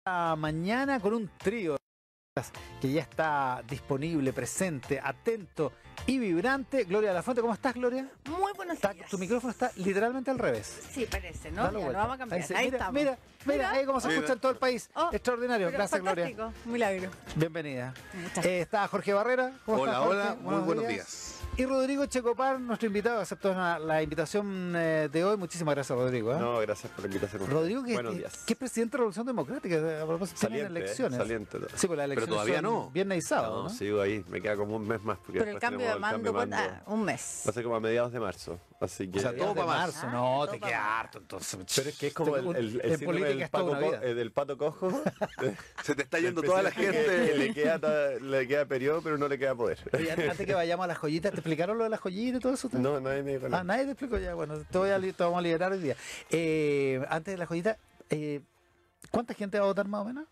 Mañana con un trío que ya está disponible, presente, atento y vibrante. Gloria de la Fuente, ¿cómo estás, Gloria? Muy buenos días. Tu micrófono está literalmente al revés. Sí, parece, ¿no? Dale Ya, lo vuelta. vamos a cambiar. Sí, Ahí mira, estamos. mira, ahí como se escucha en todo el país. Oh, Extraordinario. pero Gracias, fantástico. Gloria. Milagro. Bienvenida. Muchas gracias. Está Jorge Barrera. ¿Cómo Hola, estás, Jorge? hola, muy buenos días. Y Rodrigo Checopar, nuestro invitado, aceptó la invitación de hoy. Muchísimas gracias, Rodrigo. No, gracias por la invitación. Rodrigo, Buenos días. que es presidente de la Revolución Democrática, a propósito, tienen Saliente, elecciones. saliente. Sí, pues las elecciones Pero todavía son no. viernes y sábado, ¿no? Sigo ahí, me queda como un mes más. Porque Pero el después cambio de tenemos el mando, cambio de mando. un mes. Va a ser como a mediados de marzo. Así que. O sea, todo para marzo. Ah, No, todo te pa' queda marzo. harto, entonces. Pero es que es como el en síndrome política es toda una vida. del pato cojo. Se te está yendo toda la Que gente. le queda periodo, pero no le queda poder. Oye, antes que vayamos a las joyitas, ¿te explicaron lo de las joyitas y todo eso? No, nadie me dijo nada. Nadie te explicó ya. Bueno, te vamos a liberar hoy día. Antes de las joyitas, ¿cuánta gente va a votar más o menos?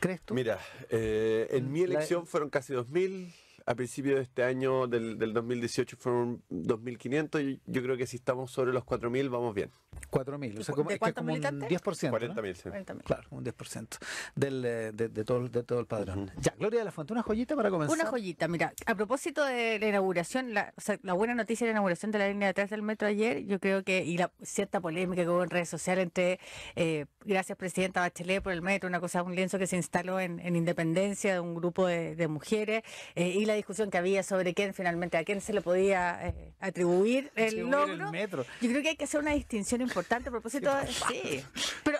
¿Crees tú? Mira, en mi elección fueron casi 2.000. A principio de este año, del 2018, fueron 2.500. Y yo creo que si estamos sobre los 4.000, vamos bien. 4.000. O sea, ¿De es que cuántos como un militantes? 10%. 40.000, sí. 40.000. Claro, un 10% de todo el padrón. Ya, Gloria de la Fuente, una joyita para comenzar. Una joyita, mira, a propósito de la inauguración, la buena noticia de la inauguración de la línea de 3 del metro ayer, yo creo que, y la cierta polémica que hubo en redes sociales entre, gracias Presidenta Bachelet por el metro, una cosa, un lienzo que se instaló en Independencia de un grupo de mujeres, y la discusión que había sobre quién finalmente, a quién se le podía atribuir el logro. el metro. Yo creo que hay que hacer una distinción importante a propósito de... Sí, pero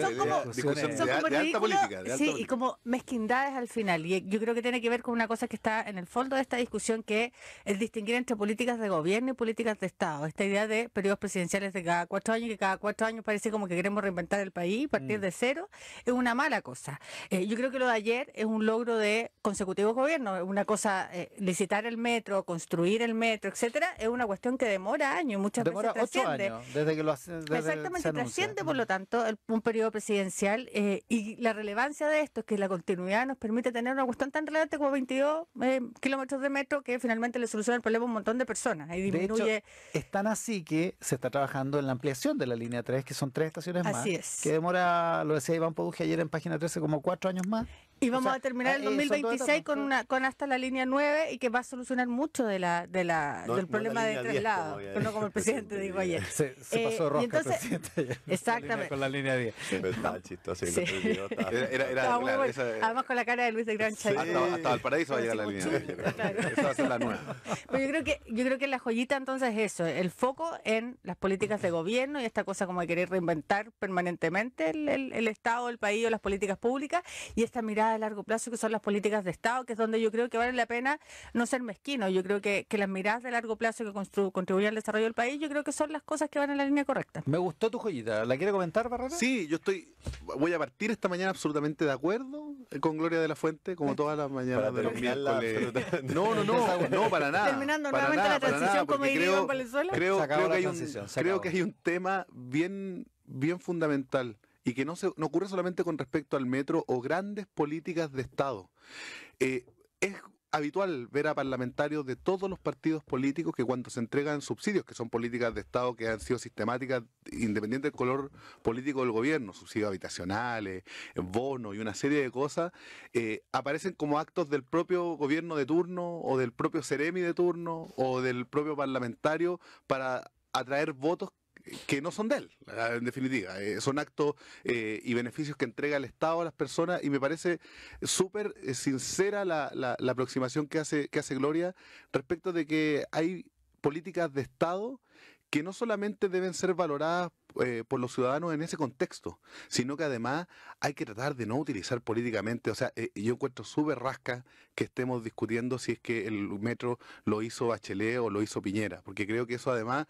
son como... Discusión Son como de alta ridículos, política. De alta sí, y política. como mezquindades al final. Y yo creo que tiene que ver con una cosa que está en el fondo de esta discusión, que es distinguir entre políticas de gobierno y políticas de Estado. Esta idea de periodos presidenciales de cada 4 años, que cada 4 años parece como que queremos reinventar el país, partir de cero, es una mala cosa. Yo creo que lo de ayer es un logro de consecutivos gobiernos. Una cosa, licitar el metro, construir el metro, etcétera, es una cuestión que demora años, muchas Demora veces 8 trasciende. años desde que lo hacen. Exactamente, trasciende por lo tanto un periodo presidencial, y la relevancia de esto es que la continuidad nos permite tener una cuestión tan relevante como 22 kilómetros de metro, que finalmente le soluciona el problema a un montón de personas y disminuye. De hecho, es tan así que se está trabajando en la ampliación de la línea 3, que son 3 estaciones más. Así es. Que demora, lo decía Iván Poduje ayer en página 13, como 4 años más. Y vamos O sea, a terminar el son dos 2026 etapas. con hasta la línea 9, y que va a solucionar mucho del problema la de línea 10, traslado, como ya pero no como el presidente dijo ayer. Se pasó de rosca y entonces, el presidente ayer. Exactamente. Con la línea 10. Estaba chistoso. Sí. Era, Estaba muy claro, bueno. esa- Además con la cara de Luis de Gran Chay. hasta Valparaíso va a llegar la línea. Claro. Esa va a ser la nueva. Pero yo creo que la joyita entonces es eso, el foco en las políticas de gobierno y esta cosa como de querer reinventar permanentemente el Estado, el país o las políticas públicas, y esta mirada a largo plazo que son las políticas de Estado, que es donde yo creo que vale la pena no ser mezquino. Yo creo que las miradas de largo plazo que contribuyen al desarrollo del país, yo creo que son las cosas que van en la línea correcta. Me gustó tu joyita. ¿La quiere comentar, Barrera? Sí, voy a partir esta mañana absolutamente de acuerdo con Gloria de la Fuente, como todas las mañanas Para de los terminarla miércoles. absolutamente. No, para nada. Terminando para nuevamente nada, la transición, como porque diría en Venezuela. Creo Se acabó la que transición, se creo acabó. que hay un tema bien fundamental y que no ocurre solamente con respecto al metro o grandes políticas de Estado. Es habitual ver a parlamentarios de todos los partidos políticos que cuando se entregan subsidios, que son políticas de Estado que han sido sistemáticas, independiente del color político del gobierno, subsidios habitacionales, bonos y una serie de cosas, aparecen como actos del propio gobierno de turno o del propio Ceremi de turno o del propio parlamentario para atraer votos que no son de él, en definitiva. Son actos y beneficios que entrega el Estado a las personas, y me parece súper sincera la aproximación que hace Gloria respecto de que hay políticas de Estado que no solamente deben ser valoradas por los ciudadanos en ese contexto, sino que además hay que tratar de no utilizar políticamente. O sea, yo encuentro súper rasca que estemos discutiendo si es que el metro lo hizo Bachelet o lo hizo Piñera, porque creo que eso además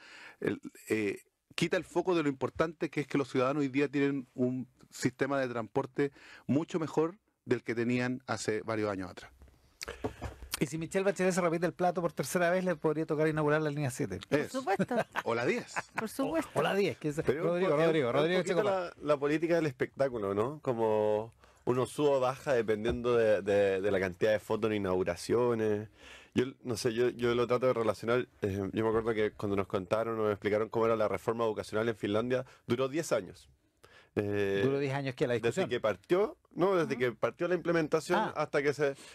quita el foco de lo importante que es que los ciudadanos hoy día tienen un sistema de transporte mucho mejor del que tenían hace varios años atrás. Y si Michelle Bachelet se repite el plato por tercera vez, le podría tocar inaugurar la línea 7. Por supuesto, O la 10. por supuesto. O la 10, que es Pero Rodrigo un poquito Checopar. la política del espectáculo, ¿no? Como uno sube o baja dependiendo de la cantidad de fotos en inauguraciones. Yo no sé, yo lo trato de relacionar. Yo me acuerdo que cuando nos contaron, nos explicaron cómo era la reforma educacional en Finlandia, duró 10 años. Duró 10 años que la desde discusión. que partió, no, desde que partió la implementación Ah. hasta que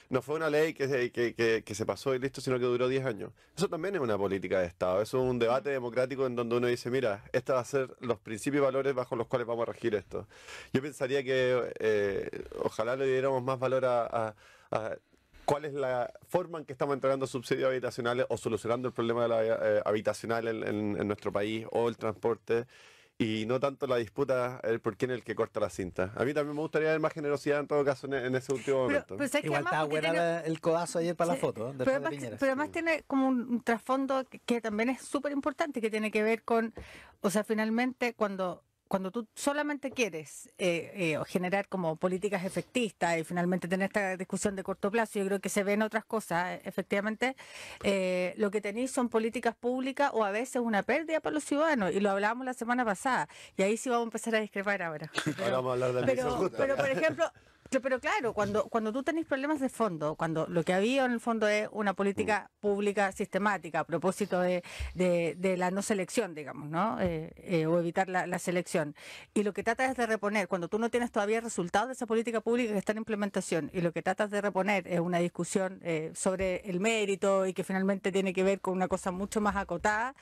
no fue una ley que se pasó y listo, sino que duró 10 años. Eso también es una política de Estado, eso es un debate democrático en donde uno dice, mira, estos van a ser los principios y valores bajo los cuales vamos a regir esto. Yo pensaría que ojalá le diéramos más valor a cuál es la forma en que estamos entregando subsidios habitacionales o solucionando el problema de la habitacional en nuestro país o el transporte. Y no tanto la disputa, el por quién es el que corta la cinta. A mí también me gustaría ver más generosidad en todo caso en ese último momento. Pero ¿sabes qué? Igual Además, estaba porque buena tiene- el codazo ayer para la Sí, foto, ¿eh? pero Después de además, Piñera. pero además tiene como un trasfondo que también es súper importante, que tiene que ver con, o sea, finalmente cuando tú solamente quieres generar como políticas efectistas y finalmente tener esta discusión de corto plazo, yo creo que se ven otras cosas, efectivamente, lo que tenéis son políticas públicas o a veces una pérdida para los ciudadanos, y lo hablábamos la semana pasada, y ahí sí vamos a empezar a discrepar ahora. Ahora vamos a hablar del piso justo. Pero por ejemplo, pero claro, cuando tú tenés problemas de fondo, cuando lo que había en el fondo es una política pública sistemática a propósito de la no selección, digamos, ¿no? O evitar la selección. Y lo que tratas es de reponer, cuando tú no tienes todavía resultados de esa política pública que está en implementación, y lo que tratas de reponer es una discusión sobre el mérito y que finalmente tiene que ver con una cosa mucho más acotada,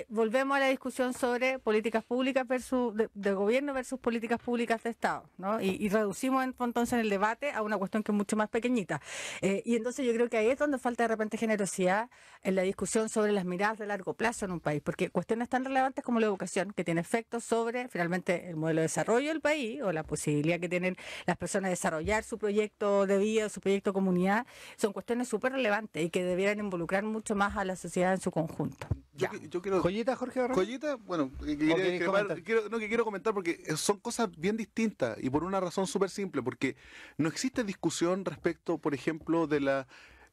volvemos a la discusión sobre políticas públicas versus de gobierno versus políticas públicas de Estado, ¿no? Y reducimos entonces el debate a una cuestión que es mucho más pequeñita. Y entonces yo creo que ahí es donde falta de repente generosidad en la discusión sobre las miradas de largo plazo en un país, porque cuestiones tan relevantes como la educación, que tiene efectos sobre finalmente el modelo de desarrollo del país o la posibilidad que tienen las personas de desarrollar su proyecto de vida, su proyecto de comunidad, son cuestiones súper relevantes y que debieran involucrar mucho más a la sociedad en su conjunto. Yo quiero... ¿Joyita, Jorge Barrera? Joyita, bueno, queréis comentar? quiero comentar porque son cosas bien distintas y por una razón súper simple, porque no existe discusión respecto, por ejemplo, de la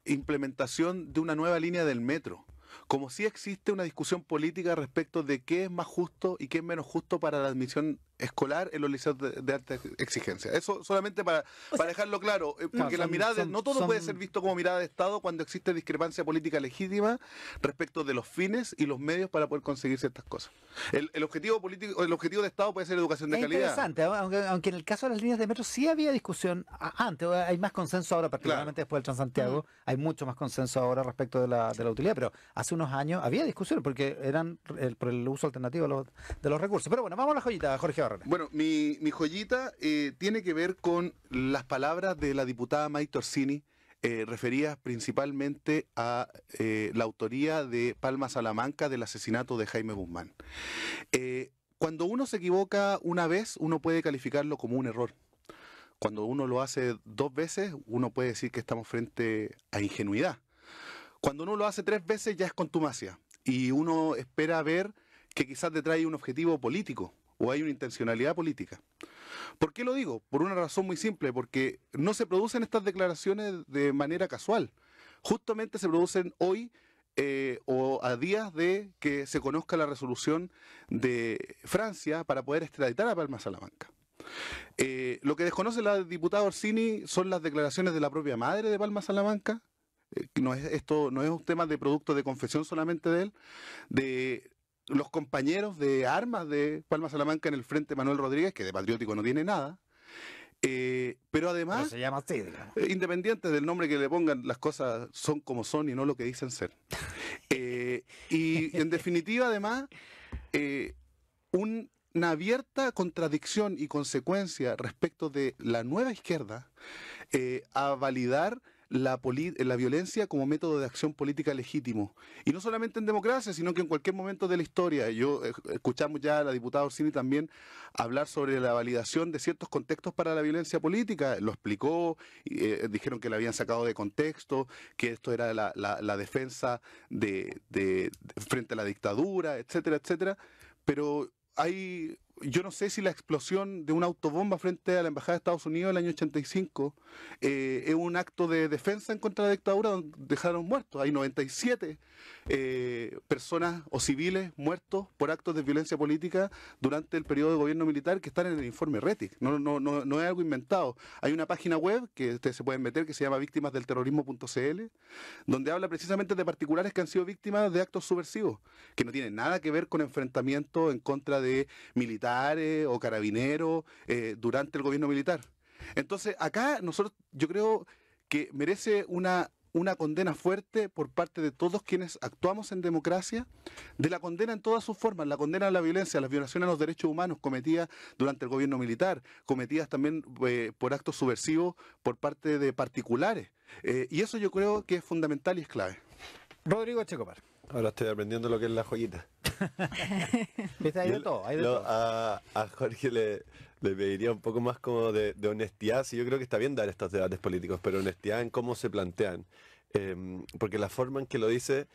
implementación de una nueva línea del metro. Como sí existe una discusión política respecto de qué es más justo y qué es menos justo para la admisión escolar en los liceos de alta exigencia. Eso solamente para dejarlo claro, porque la mirada no todo puede ser visto como mirada de Estado cuando existe discrepancia política legítima respecto de los fines y los medios para poder conseguir ciertas cosas. El objetivo político, el objetivo de Estado puede ser educación de Es calidad. interesante, aunque en el caso de las líneas de metro sí había discusión antes, hay más consenso ahora, particularmente después del Transantiago, hay mucho más consenso ahora respecto de la utilidad, pero hace unos años había discusión porque eran por el uso alternativo de los recursos. Pero bueno, vamos a la joyita, Jorge Barrera. Bueno, mi joyita tiene que ver con las palabras de la diputada May Torsini, referidas principalmente a la autoría de Palma Salamanca del asesinato de Jaime Guzmán. Cuando uno se equivoca una vez, uno puede calificarlo como un error. Cuando uno lo hace 2 veces, uno puede decir que estamos frente a ingenuidad. Cuando uno lo hace 3 veces, ya es contumacia. Y uno espera ver que quizás detrás hay un objetivo político o hay una intencionalidad política. ¿Por qué lo digo? Por una razón muy simple, porque no se producen estas declaraciones de manera casual. Justamente se producen hoy o a días de que se conozca la resolución de Francia para poder extraditar a Palma Salamanca. Lo que desconoce la diputada Orsini son las declaraciones de la propia madre de Palma Salamanca. Esto no es un tema de producto de confesión solamente de él, de los compañeros de armas de Palma Salamanca en el frente, Manuel Rodríguez, que de patriótico no tiene nada, pero además, Pero se llama así, digamos. independiente del nombre que le pongan, las cosas son como son y no lo que dicen ser. Y en definitiva, además, una abierta contradicción y consecuencia respecto de la nueva izquierda a validar la violencia como método de acción política legítimo. Y no solamente en democracia, sino que en cualquier momento de la historia. Escuchamos ya a la diputada Orsini también hablar sobre la validación de ciertos contextos para la violencia política. Lo explicó, dijeron que la habían sacado de contexto, que esto era la defensa frente a la dictadura, etcétera, etcétera. Pero yo no sé si la explosión de una autobomba frente a la Embajada de Estados Unidos en el año 85 es un acto de defensa en contra de la dictadura donde dejaron muertos. Hay 97 personas o civiles muertos por actos de violencia política durante el periodo de gobierno militar que están en el informe RETIC. No es algo inventado. Hay una página web que ustedes se pueden meter que se llama víctimasdelterrorismo.cl, donde habla precisamente de particulares que han sido víctimas de actos subversivos, que no tienen nada que ver con enfrentamientos en contra de militares militares o carabineros durante el gobierno militar. Entonces, acá yo creo que merece una condena fuerte por parte de todos quienes actuamos en democracia, de la condena en todas sus formas, la condena a la violencia, a las violaciones a los derechos humanos cometidas durante el gobierno militar, cometidas también por actos subversivos por parte de particulares. Y eso yo creo que es fundamental y es clave. Rodrigo Echecopar. Ahora estoy aprendiendo lo que es la joyita. ¿Viste? Hay de todo, hay de todo. A Jorge le pediría un poco más como de honestidad. Sí, yo creo que está bien dar estos debates políticos, pero honestidad en cómo se plantean. Porque la forma en que lo dice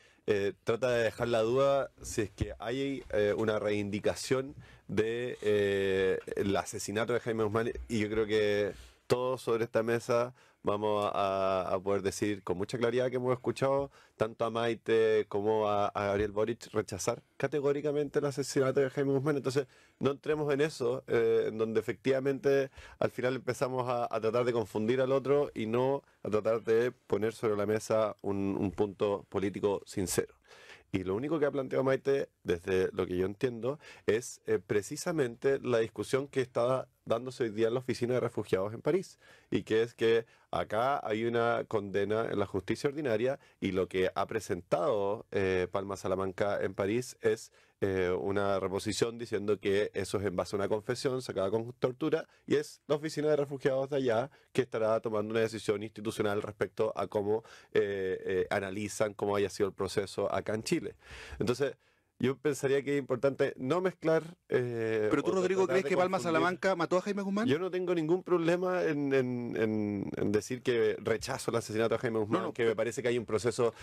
trata de dejar la duda si es que hay una reivindicación de el asesinato de Jaime Guzmán, y yo creo que todos sobre esta mesa vamos a poder decir con mucha claridad que hemos escuchado tanto a Maite como a Gabriel Boric rechazar categóricamente el asesinato de Jaime Guzmán. Entonces no entremos en eso, en donde efectivamente al final empezamos a tratar de confundir al otro y no a tratar de poner sobre la mesa un punto político sincero. Y lo único que ha planteado Maite, desde lo que yo entiendo, es precisamente la discusión que está dándose hoy día en la oficina de refugiados en París, y que es que acá hay una condena en la justicia ordinaria, y lo que ha presentado Palma Salamanca en París es una reposición diciendo que eso es en base a una confesión sacada con tortura, y es la oficina de refugiados de allá que estará tomando una decisión institucional respecto a cómo analizan cómo haya sido el proceso acá en Chile. Entonces, yo pensaría que es importante no mezclar... ¿Pero tú, Rodrigo, crees que Palma Salamanca mató a Jaime Guzmán? Yo no tengo ningún problema en decir que rechazo el asesinato de Jaime Guzmán, que me parece que hay un proceso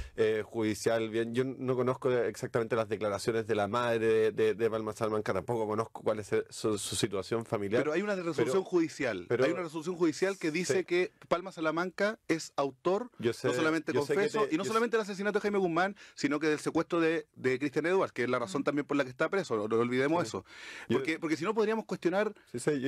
judicial bien. Yo no conozco exactamente las declaraciones de la madre de Palma Salamanca, tampoco conozco cuál es su situación familiar. Pero hay una resolución judicial. Hay una resolución judicial que dice que Palma Salamanca es autor, no solamente confeso, y no solamente del asesinato de Jaime Guzmán, sino que del secuestro de Cristian Edwards, que es la razón también por la que está preso, no olvidemos eso. Porque si no podríamos cuestionar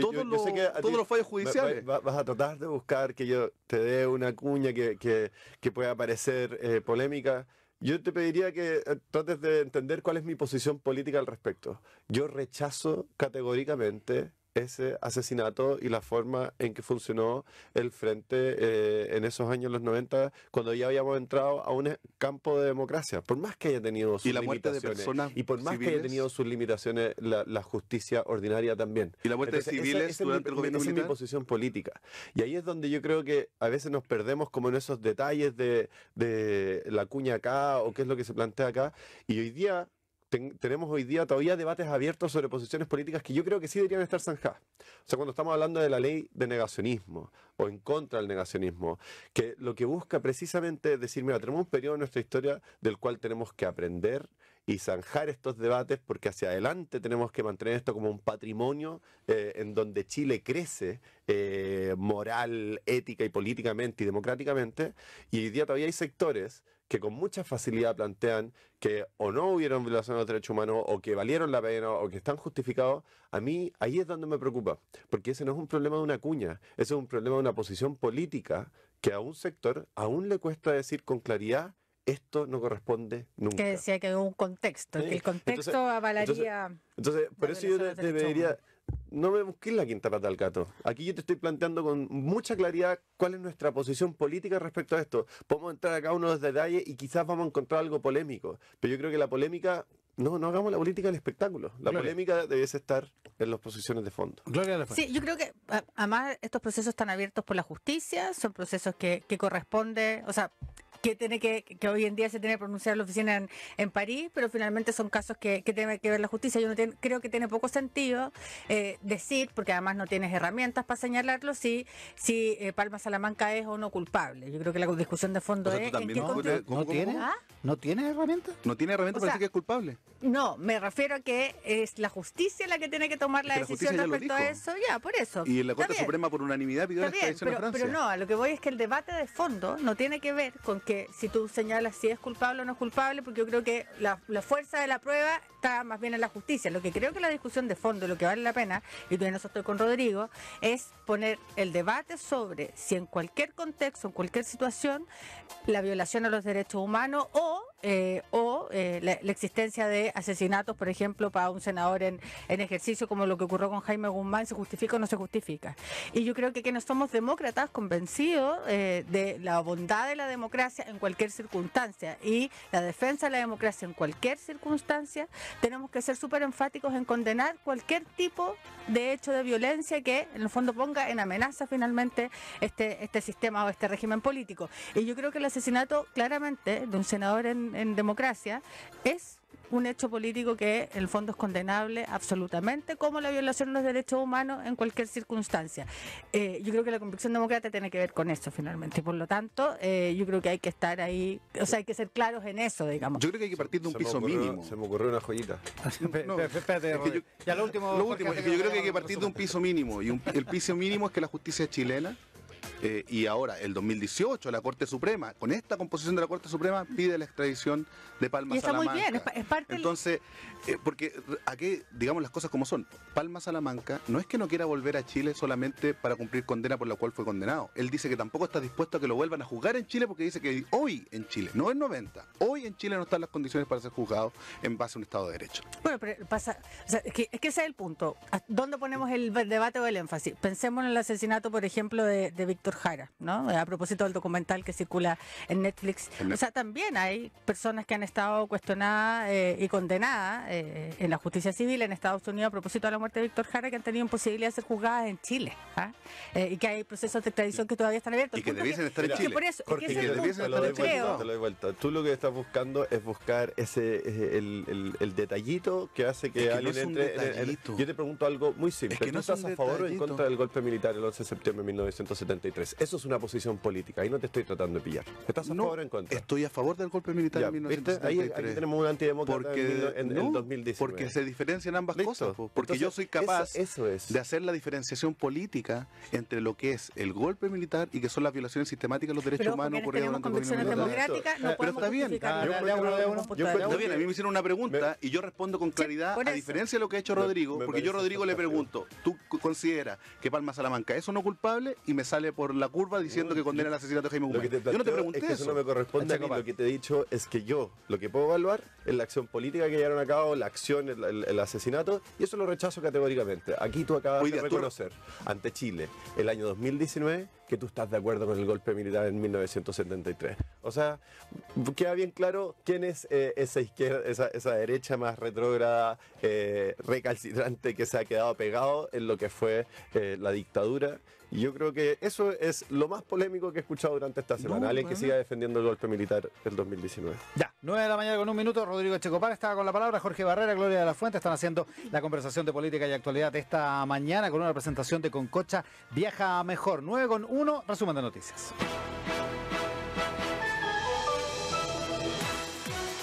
todos los fallos judiciales. Vas a tratar de buscar que yo te dé una cuña que pueda parecer polémica. Yo te pediría que trates de entender cuál es mi posición política al respecto. Yo rechazo categóricamente ese asesinato y la forma en que funcionó el Frente en esos años, los 90, cuando ya habíamos entrado a un campo de democracia, por más que haya tenido sus limitaciones, y por más que haya tenido sus limitaciones la justicia ordinaria también. Y la muerte de civiles durante el gobierno militar. Esa es mi posición política. Y ahí es donde yo creo que a veces nos perdemos como en esos detalles de la cuña acá o qué es lo que se plantea acá. Y hoy día tenemos todavía debates abiertos sobre posiciones políticas que yo creo que sí deberían estar zanjadas. O sea, cuando estamos hablando de la ley de negacionismo o en contra del negacionismo, que lo que busca precisamente es decir, mira, tenemos un periodo en nuestra historia del cual tenemos que aprender y zanjar estos debates, porque hacia adelante tenemos que mantener esto como un patrimonio en donde Chile crece moral, ética y políticamente y democráticamente, y hoy día todavía hay sectores que con mucha facilidad plantean que o no hubieron violación de los derechos humanos o que valieron la pena o que están justificados. A mí ahí es donde me preocupa, porque ese no es un problema de una cuña, ese es un problema de una posición política que a un sector aún le cuesta decir con claridad: esto no corresponde nunca. Que decía que hubo un contexto, que el contexto avalaría... Entonces por eso yo te pediría, no me busques la quinta pata al gato. Aquí yo te estoy planteando con mucha claridad cuál es nuestra posición política respecto a esto. Podemos entrar acá a unos detalles y quizás vamos a encontrar algo polémico, pero yo creo que la polémica... No hagamos la política del espectáculo. La polémica debiese estar en las posiciones de fondo. Sí, yo creo que además estos procesos están abiertos por la justicia, son procesos que corresponde, o sea, que hoy en día se tiene que pronunciar la oficina en París, pero finalmente son casos que tiene que ver la justicia. Yo creo que tiene poco sentido decir, porque además no tienes herramientas para señalarlo, si Palma Salamanca es o no culpable. Yo creo que la discusión de fondo es... ¿No tiene herramientas? ¿No tiene herramientas para decir que es culpable? No, me refiero a que es la justicia la que tiene que tomar la decisión respecto a eso. Ya, por eso. Y la Corte Suprema por unanimidad pidió la extradición a Francia. Pero no, a lo que voy es que el debate de fondo no tiene que ver con que si tú señalas si es culpable o no es culpable, porque yo creo que la fuerza de la prueba está más bien en la justicia. Lo que creo que la discusión de fondo, lo que vale la pena, y tú en eso estoy con Rodrigo, es poner el debate sobre si en cualquier contexto, en cualquier situación, la violación a los derechos humanos o la existencia de asesinatos, por ejemplo, para un senador en ejercicio, como lo que ocurrió con Jaime Guzmán, ¿se justifica o no se justifica? Y yo creo que quienes somos demócratas convencidos de la bondad de la democracia en cualquier circunstancia y la defensa de la democracia en cualquier circunstancia, tenemos que ser súper enfáticos en condenar cualquier tipo de hecho de violencia que en el fondo ponga en amenaza finalmente este sistema o este régimen político. Y yo creo que el asesinato claramente de un senador en democracia es un hecho político que en el fondo es condenable absolutamente, como la violación de los derechos humanos en cualquier circunstancia. Yo creo que la convicción demócrata tiene que ver con eso finalmente, y por lo tanto yo creo que hay que estar ahí, o sea, hay que ser claros en eso, digamos. Yo creo que hay que partir de un piso mínimo. Se me ocurrió una joyita. No, Espérate, ya lo último es que yo creo que hay que partir de un piso mínimo, y el piso mínimo es que la justicia chilena, y ahora el 2018 la Corte Suprema, con esta composición de la Corte Suprema, pide la extradición de Palma Y está Salamanca. muy bien, es parte Entonces, porque aquí, digamos las cosas como son, Palma Salamanca no es que no quiera volver a Chile solamente para cumplir condena por la cual fue condenado. Él dice que tampoco está dispuesto a que lo vuelvan a juzgar en Chile, porque dice que hoy en Chile, no en 90, hoy en Chile no están las condiciones para ser juzgado en base a un Estado de Derecho. Bueno, pero pasa, o sea, es que ese es el punto. ¿Dónde ponemos el debate o el énfasis? Pensemos en el asesinato, por ejemplo, de Víctor Jara, ¿no? A propósito del documental que circula en Netflix. O sea, también hay personas que han estado cuestionadas y condenadas en la justicia civil en Estados Unidos a propósito de la muerte de Víctor Jara, que han tenido imposibilidad de ser juzgadas en Chile. Y que hay procesos de extradición que todavía están abiertos. Y que debiesen estar en Chile. Por eso, Jorge, es que ese es el punto, te lo doy vuelta. Tú lo que estás buscando es buscar el detallito que hace que no alguien es un entre. detallito. Yo te pregunto algo muy simple. Es que no ¿Tú es estás un a favor o en detallito. contra del golpe militar el 11 de septiembre de 1973? Eso es una posición política. Ahí no te estoy tratando de pillar. ¿Estás a favor o en contra? Estoy a favor del golpe militar Ya, en ¿viste? Ahí 1973. aquí tenemos un antidemócrata Porque, en el 2019. porque se diferencian ambas Listo. cosas. Porque Entonces, yo soy capaz eso es. de hacer la diferenciación política entre lo que es el golpe militar y que son las violaciones sistemáticas de los derechos Pero humanos porque ocurridas tenemos durante el convicciones gobierno militar. democráticas, no Pero podemos está bien. justificar Está bien, a mí me hicieron una pregunta y yo respondo con claridad, por a eso. diferencia de lo que ha hecho Rodrigo, me porque yo a parece Rodrigo le fantástico. pregunto, ¿tú consideras que Palma Salamanca es o no culpable? Y me sale por la curva diciendo que condena el asesinato de Jaime Lo que Guzmán. te Yo no te planteo pregunté es que eso no eso. me corresponde a mí. Lo que te he dicho es que yo lo que puedo evaluar es la acción política que llevaron a cabo, la acción, el asesinato, y eso lo rechazo categóricamente. Aquí tú acabas Hoy de día, reconocer ante Chile el año 2019 que tú estás de acuerdo con el golpe militar en 1973. O sea, queda bien claro quién es esa izquierda, esa derecha más retrógrada, recalcitrante, que se ha quedado pegado en lo que fue la dictadura. Y yo creo que eso es lo más polémico que he escuchado durante esta semana. Alguien que siga defendiendo el golpe militar del 2019. Ya, 9 de la mañana con un minuto. Rodrigo Echecopar estaba con la palabra. Jorge Barrera, Gloria de la Fuente están haciendo la conversación de política y actualidad de esta mañana con una presentación de Concocha Viaja Mejor. 9 con 1, resumen de noticias.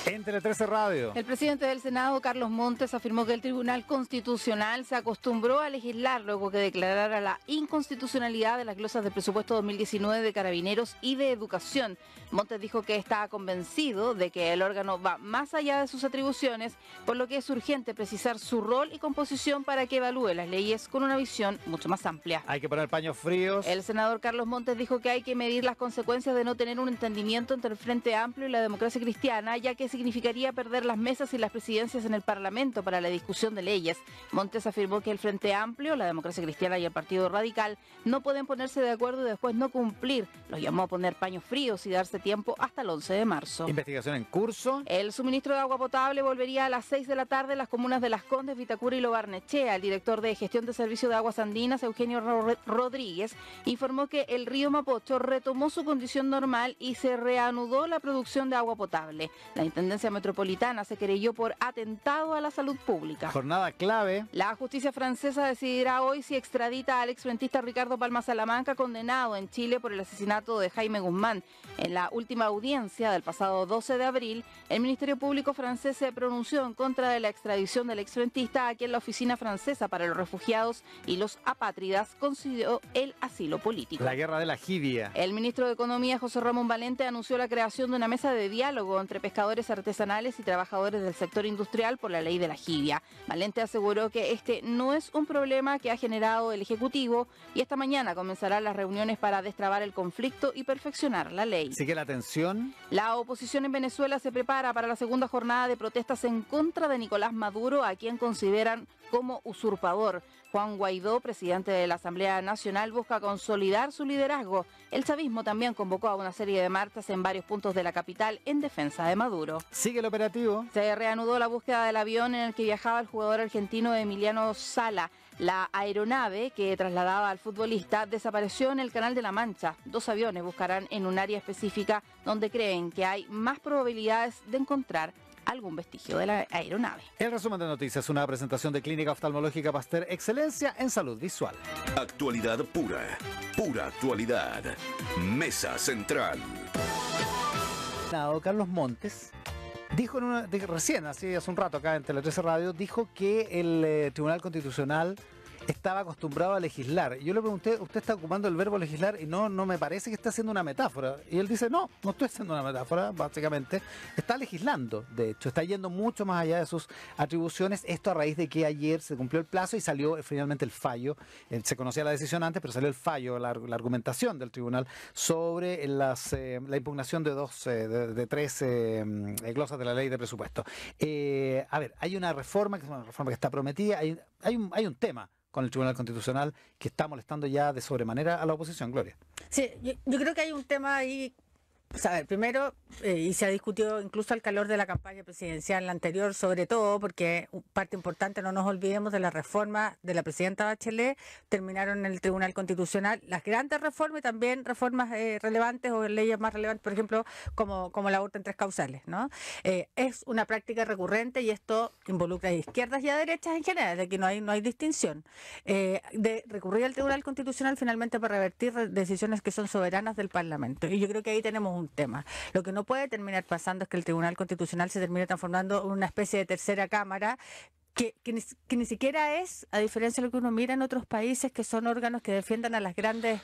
En Tele 13 Radio. El presidente del Senado, Carlos Montes, afirmó que el Tribunal Constitucional se acostumbró a legislar luego que declarara la inconstitucionalidad de las glosas del presupuesto 2019 de Carabineros y de Educación. Montes dijo que está convencido de que el órgano va más allá de sus atribuciones, por lo que es urgente precisar su rol y composición para que evalúe las leyes con una visión mucho más amplia. Hay que poner paños fríos. El senador Carlos Montes dijo que hay que medir las consecuencias de no tener un entendimiento entre el Frente Amplio y la democracia cristiana, ya que significaría perder las mesas y las presidencias en el Parlamento para la discusión de leyes. Montes afirmó que el Frente Amplio, la democracia cristiana y el Partido Radical no pueden ponerse de acuerdo y después no cumplir. Los llamó a poner paños fríos y darse tiempo hasta el 11 de marzo. Investigación en curso. El suministro de agua potable volvería a las 6 de la tarde en las comunas de Las Condes, Vitacura y Lo Barnechea. El director de Gestión de Servicio de Aguas Andinas, Eugenio Rodríguez, informó que el río Mapocho retomó su condición normal y se reanudó la producción de agua potable. La Intendencia Metropolitana se querelló por atentado a la salud pública. Jornada clave. La justicia francesa decidirá hoy si extradita al exfrentista Ricardo Palma Salamanca, condenado en Chile por el asesinato de Jaime Guzmán. En la última audiencia del pasado 12 de abril, el Ministerio Público francés se pronunció en contra de la extradición del exfrentista, a quien la Oficina Francesa para los Refugiados y los Apátridas concedió el asilo político. La guerra de la jibia. El ministro de Economía, José Ramón Valente, anunció la creación de una mesa de diálogo entre pescadores artesanos artesanales y trabajadores del sector industrial por la ley de la jibia. Valente aseguró que este no es un problema que ha generado el Ejecutivo y esta mañana comenzarán las reuniones para destrabar el conflicto y perfeccionar la ley. Sigue la tensión. La oposición en Venezuela se prepara para la segunda jornada de protestas en contra de Nicolás Maduro, a quien consideran como usurpador. Juan Guaidó, presidente de la Asamblea Nacional, busca consolidar su liderazgo. El chavismo también convocó a una serie de marchas en varios puntos de la capital en defensa de Maduro. Sigue el operativo. Se reanudó la búsqueda del avión en el que viajaba el jugador argentino Emiliano Sala. La aeronave que trasladaba al futbolista desapareció en el Canal de la Mancha. 2 aviones buscarán en un área específica donde creen que hay más probabilidades de encontrar algún vestigio de la aeronave. El resumen de noticias, una presentación de Clínica Oftalmológica Pasteur, excelencia en salud visual. Actualidad pura, pura actualidad. Mesa Central. Carlos Montes dijo recién, así hace un rato acá en Tele 13 Radio, dijo que el Tribunal Constitucional estaba acostumbrado a legislar. Yo le pregunté, ¿usted está ocupando el verbo legislar? Y no me parece que está haciendo una metáfora. Y él dice, no estoy haciendo una metáfora, básicamente. Está legislando, de hecho, está yendo mucho más allá de sus atribuciones. Esto a raíz de que ayer se cumplió el plazo y salió finalmente el fallo. Se conocía la decisión antes, pero salió el fallo, la argumentación del tribunal sobre la impugnación de 3 glosas de la ley de presupuesto. A ver, hay una reforma, que es una reforma que está prometida, hay un tema con el Tribunal Constitucional que está molestando ya de sobremanera a la oposición, Gloria. Sí, yo creo que hay un tema ahí. Pues a ver, primero, y se ha discutido incluso al calor de la campaña presidencial anterior, sobre todo porque parte importante, no nos olvidemos de la reforma de la presidenta Bachelet, terminaron en el Tribunal Constitucional las grandes reformas y también reformas relevantes o leyes más relevantes, por ejemplo, como el aborto en 3 causales, ¿no? Es una práctica recurrente y esto involucra a izquierdas y a derechas en general, de que no hay distinción. De recurrir al Tribunal Constitucional finalmente para revertir decisiones que son soberanas del Parlamento. Y yo creo que ahí tenemos un tema. Lo que no puede terminar pasando es que el Tribunal Constitucional se termine transformando en una especie de tercera cámara que ni siquiera es, a diferencia de lo que uno mira en otros países, que son órganos que defiendan a las grandes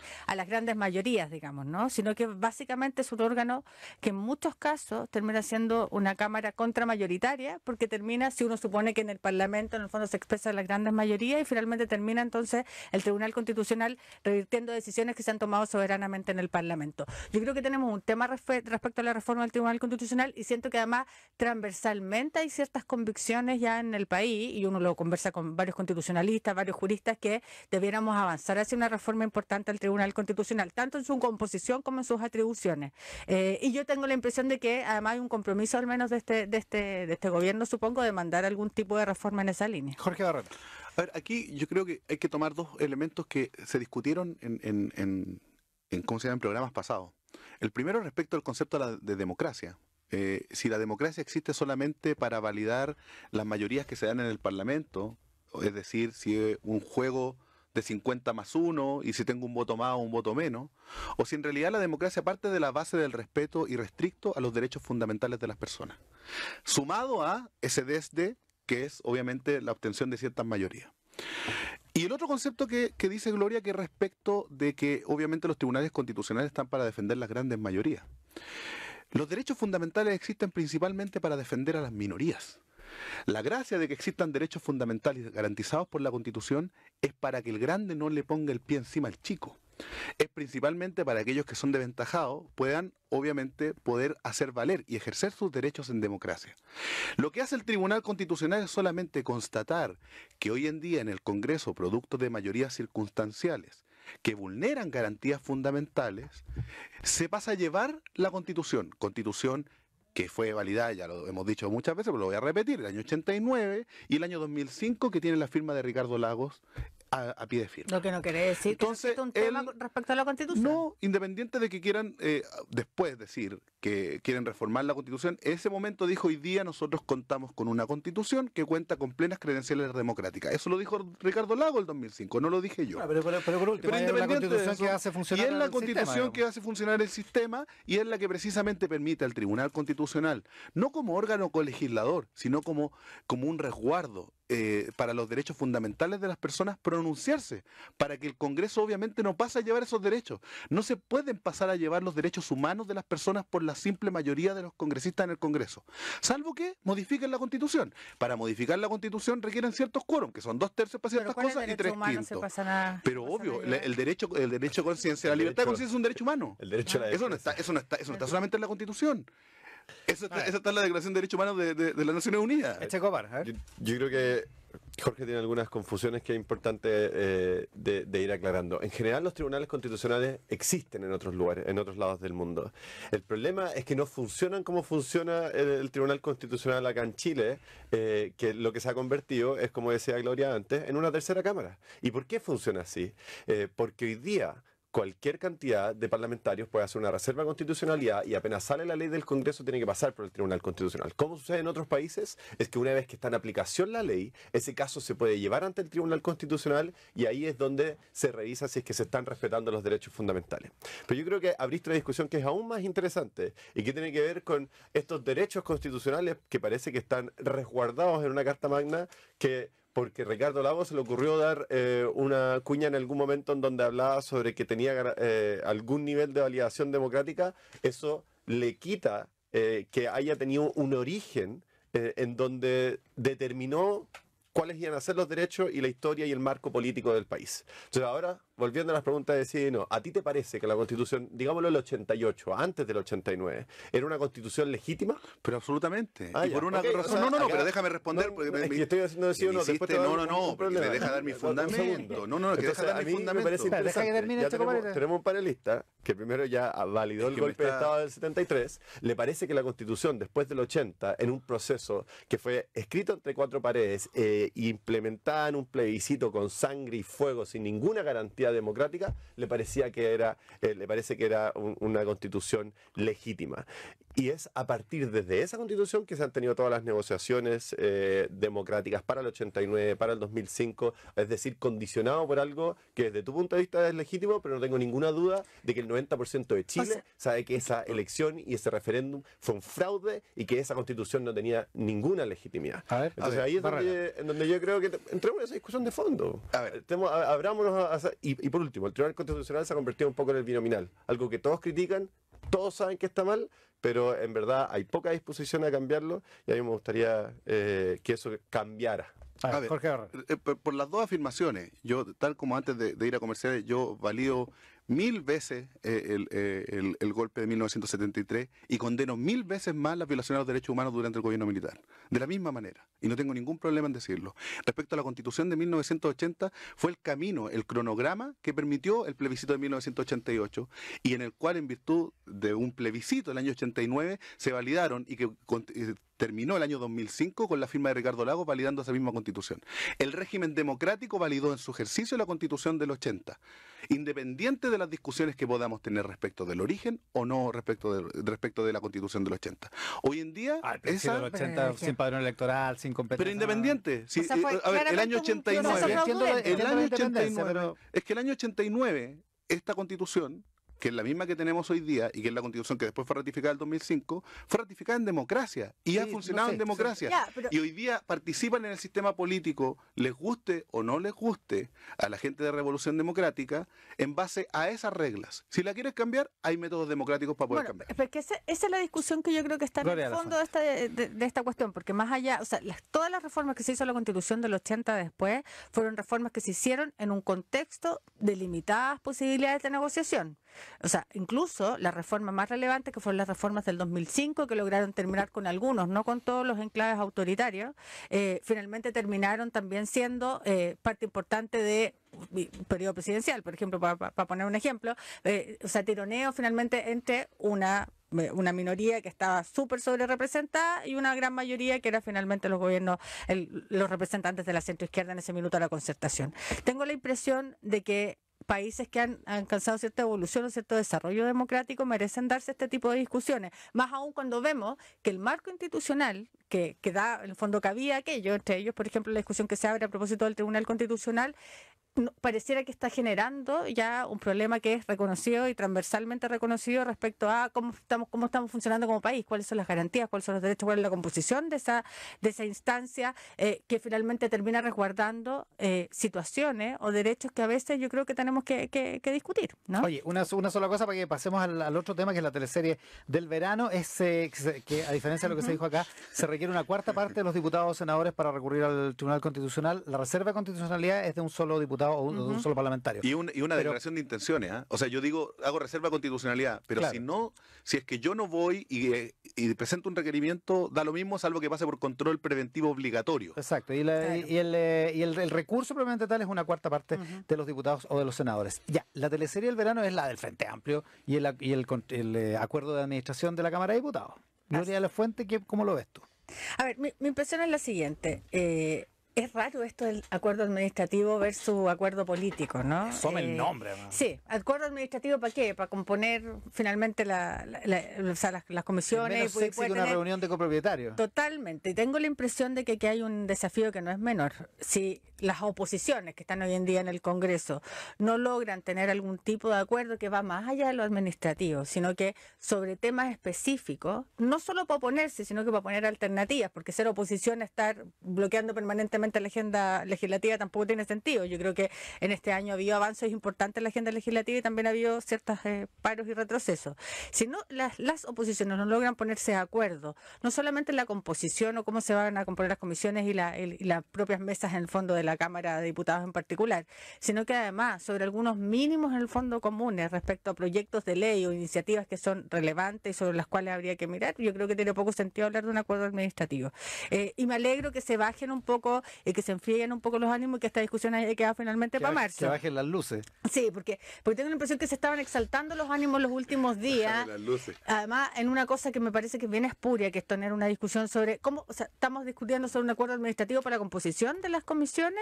mayorías, digamos, ¿no? Sino que básicamente es un órgano que en muchos casos termina siendo una cámara contramayoritaria, porque termina, si uno supone que en el Parlamento en el fondo se expresan las grandes mayorías, y finalmente termina entonces el Tribunal Constitucional revirtiendo decisiones que se han tomado soberanamente en el Parlamento. Yo creo que tenemos un tema respecto a la reforma del Tribunal Constitucional, y siento que además transversalmente hay ciertas convicciones ya en el país, y uno lo conversa con varios constitucionalistas, varios juristas, que debiéramos avanzar hacia una reforma importante al Tribunal Constitucional, tanto en su composición como en sus atribuciones. Y yo tengo la impresión de que además hay un compromiso, al menos de este gobierno, supongo, de mandar algún tipo de reforma en esa línea. Jorge Barreto. A ver, aquí yo creo que hay que tomar 2 elementos que se discutieron en ¿cómo se llama?, en programas pasados. El primero respecto al concepto de democracia. Si la democracia existe solamente para validar las mayorías que se dan en el Parlamento, es decir, si es un juego de 50+1 y si tengo un voto más o un voto menos, o si en realidad la democracia parte de la base del respeto irrestricto a los derechos fundamentales de las personas, sumado a ese desde, que es obviamente la obtención de ciertas mayorías. Y el otro concepto que dice Gloria, que es respecto de que obviamente los tribunales constitucionales están para defender las grandes mayorías. Los derechos fundamentales existen principalmente para defender a las minorías. La gracia de que existan derechos fundamentales garantizados por la Constitución es para que el grande no le ponga el pie encima al chico. Es principalmente para aquellos que son desventajados puedan, obviamente, poder hacer valer y ejercer sus derechos en democracia. Lo que hace el Tribunal Constitucional es solamente constatar que hoy en día en el Congreso, producto de mayorías circunstanciales que vulneran garantías fundamentales, se pasa a llevar la Constitución que fue validada, ya lo hemos dicho muchas veces, pero lo voy a repetir, el año 89 y el año 2005, que tiene la firma de Ricardo Lagos a pie de firma. Lo que no quiere decir Entonces, que no existe un tema respecto a la Constitución. No, independiente de que quieran después decir que quieren reformar la Constitución, en ese momento dijo: hoy día nosotros contamos con una Constitución que cuenta con plenas credenciales democráticas. Eso lo dijo Ricardo Lagos el 2005, no lo dije yo. Pero por último, Pero hay una Constitución que hace funcionar y es la el Constitución sistema, que hace funcionar el sistema, y es la que precisamente permite al Tribunal Constitucional, no como órgano colegislador, sino como un resguardo para los derechos fundamentales de las personas pronunciarse, para que el Congreso obviamente no pase a llevar esos derechos. No se pueden pasar a llevar los derechos humanos de las personas por la simple mayoría de los congresistas en el Congreso, salvo que modifiquen la Constitución. Para modificar la Constitución requieren ciertos quórum, que son 2/3 para ciertas cosas y 3/5. Pero obvio, el derecho de conciencia, la libertad de conciencia es un derecho humano. El derecho a la Eso no está solamente en la Constitución. Eso está en la Declaración de Derechos Humanos de las Naciones Unidas. Echecopar, a ver. Yo creo que Jorge tiene algunas confusiones que es importante de ir aclarando. En general, los tribunales constitucionales existen en otros lugares, en otros lados del mundo. El problema es que no funcionan como funciona el Tribunal Constitucional acá en Chile, que lo que se ha convertido es, como decía Gloria antes, en una tercera cámara. ¿Y por qué funciona así? Porque hoy día cualquier cantidad de parlamentarios puede hacer una reserva de constitucionalidad y apenas sale la ley del Congreso tiene que pasar por el Tribunal Constitucional. ¿Cómo sucede en otros países? Es que una vez que está en aplicación la ley, ese caso se puede llevar ante el Tribunal Constitucional y ahí es donde se revisa si es que se están respetando los derechos fundamentales. Pero yo creo que abriste una discusión que es aún más interesante y que tiene que ver con estos derechos constitucionales que parece que están resguardados en una Carta Magna que porque Ricardo Lagos se le ocurrió dar una cuña en algún momento en donde hablaba sobre que tenía algún nivel de validación democrática, eso le quita que haya tenido un origen en donde determinó cuáles iban a ser los derechos y la historia y el marco político del país. Entonces ahora, volviendo a las preguntas de sí y no, ¿a ti te parece que la Constitución, digámoslo el 88, antes del 89, era una Constitución legítima? Pero absolutamente. Ah, y por ya, una ok, razón. o sea, no, acá- pero déjame responder. No, porque es que estoy haciendo sí o no, después te va a dar un porque problema. me deja dar mi Un fundamento. segundo. No, que Entonces, deja dar a mi mí me fundamento. parece Deja que interesante. termine Ya este tenemos, compadre. tenemos un panelista que primero ya validó el que me golpe de está- Estado del 73. Le parece que la Constitución, después del 80, en un proceso que fue escrito entre cuatro paredes, implementada en un plebiscito con sangre y fuego, sin ninguna garantía democrática, le parece que era una Constitución legítima. Y es a partir desde esa Constitución que se han tenido todas las negociaciones democráticas para el 89, para el 2005, es decir, condicionado por algo que desde tu punto de vista es legítimo, pero no tengo ninguna duda de que el 90% de Chile sabe que esa elección y ese referéndum fue un fraude y que esa Constitución no tenía ninguna legitimidad. A ver, Entonces ahí es en donde yo creo que entremos en esa discusión de fondo. A ver. Abrámonos y por último, el Tribunal Constitucional se ha convertido un poco en el binominal, algo que todos critican, todos saben que está mal, pero en verdad hay poca disposición a cambiarlo y a mí me gustaría que eso cambiara. A ver, Jorge Barra. por las dos afirmaciones, yo, tal como antes de ir a comerciales, yo valido 1000 veces el golpe de 1973 y condeno 1000 veces más las violaciones a los derechos humanos durante el gobierno militar. De la misma manera. Y no tengo ningún problema en decirlo. Respecto a la Constitución de 1980, fue el camino, el cronograma que permitió el plebiscito de 1988 y en el cual, en virtud de un plebiscito del año 89, se validaron y que terminó el año 2005 con la firma de Ricardo Lagos validando esa misma Constitución. El régimen democrático validó en su ejercicio la Constitución del 80, independiente de las discusiones que podamos tener respecto del origen o no respecto de la Constitución del 80. Hoy en día, Esa... del 80, sin padrón electoral, sin competencia. pero independiente. Sí, O sea, fue a ver, el claramente año un 89, proceso fraudulento. el año la independencia, 89, pero- es que el año 89, esta Constitución, que es la misma que tenemos hoy día y que es la Constitución que después fue ratificada en el 2005, fue ratificada en democracia y ha Sí, funcionado no sé, en democracia. Ya, pero- Y hoy día participan en el sistema político, les guste o no les guste a la gente de Revolución Democrática, en base a esas reglas. Si la quieres cambiar, hay métodos democráticos para poder Bueno, cambiar. porque esa es la discusión que yo creo que está en Gloria el a la fondo de esta cuestión, porque más allá, o sea, todas las reformas que se hizo a la Constitución del 80 después fueron reformas que se hicieron en un contexto de limitadas posibilidades de negociación. O sea, incluso las reformas más relevantes, que fueron las reformas del 2005, que lograron terminar con algunos, no con todos los enclaves autoritarios, finalmente terminaron también siendo parte importante de periodo presidencial. Por ejemplo, para poner un ejemplo, o sea, tironeo finalmente entre una minoría que estaba súper sobre representada y una gran mayoría que era finalmente los gobiernos, los representantes de la centroizquierda en ese minuto de la concertación. Tengo la impresión de que países que han alcanzado cierta evolución o cierto desarrollo democrático merecen darse este tipo de discusiones, más aún cuando vemos que el marco institucional que da, en el fondo cabía aquello, entre ellos, por ejemplo, la discusión que se abre a propósito del Tribunal Constitucional, pareciera que está generando ya un problema que es reconocido y transversalmente reconocido respecto a cómo estamos funcionando como país, cuáles son las garantías, cuáles son los derechos, cuál es la composición de esa instancia que finalmente termina resguardando situaciones o derechos que a veces yo creo que tenemos que discutir, ¿no? Oye, una sola cosa para que pasemos al otro tema, que es la teleserie del verano, es que a diferencia de lo que se dijo acá, se requiere una cuarta parte de los diputados o senadores para recurrir al Tribunal Constitucional. La reserva de constitucionalidad es de un solo diputado o de un solo parlamentario. Y una declaración de intenciones, ¿eh? O sea, yo digo, hago reserva de constitucionalidad, pero claro, si es que yo no voy y presento un requerimiento, da lo mismo, salvo que pase por control preventivo obligatorio. Exacto, y el recurso propiamente tal es una cuarta parte de los diputados o de los senadores. Ya, la teleserie del verano es la del Frente Amplio y el acuerdo de administración de la Cámara de Diputados. Gloria de la Fuente, ¿cómo lo ves tú? A ver, mi impresión es la siguiente. Es raro esto del acuerdo administrativo versus acuerdo político, ¿no? Toma el nombre, ¿no? Sí, acuerdo administrativo ¿para qué? Para componer finalmente las comisiones. Es menos sexy que una reunión de copropietarios. Totalmente. Y tengo la impresión de que aquí hay un desafío que no es menor. Si las oposiciones que están hoy en día en el Congreso no logran tener algún tipo de acuerdo que va más allá de lo administrativo, sino que sobre temas específicos, no solo para oponerse, sino que para poner alternativas, porque ser oposición, estar bloqueando permanentemente la agenda legislativa tampoco tiene sentido. Yo creo que en este año ha habido avances importantes en la agenda legislativa y también ha habido ciertos paros y retrocesos. Si no, las oposiciones no logran ponerse de acuerdo, no solamente en la composición o cómo se van a componer las comisiones y las propias mesas en el fondo de la Cámara de Diputados en particular, sino que además sobre algunos mínimos en el fondo comunes respecto a proyectos de ley o iniciativas que son relevantes y sobre las cuales habría que mirar, yo creo que tiene poco sentido hablar de un acuerdo administrativo. Y me alegro que se bajen un poco y que se enfríen un poco los ánimos y que esta discusión haya quedado finalmente para marzo. Que bajen las luces. Sí, porque tengo la impresión que se estaban exaltando los ánimos los últimos días. Además, en una cosa que me parece que es bien espuria, que es tener una discusión sobre cómo, o sea, estamos discutiendo sobre un acuerdo administrativo para la composición de las comisiones,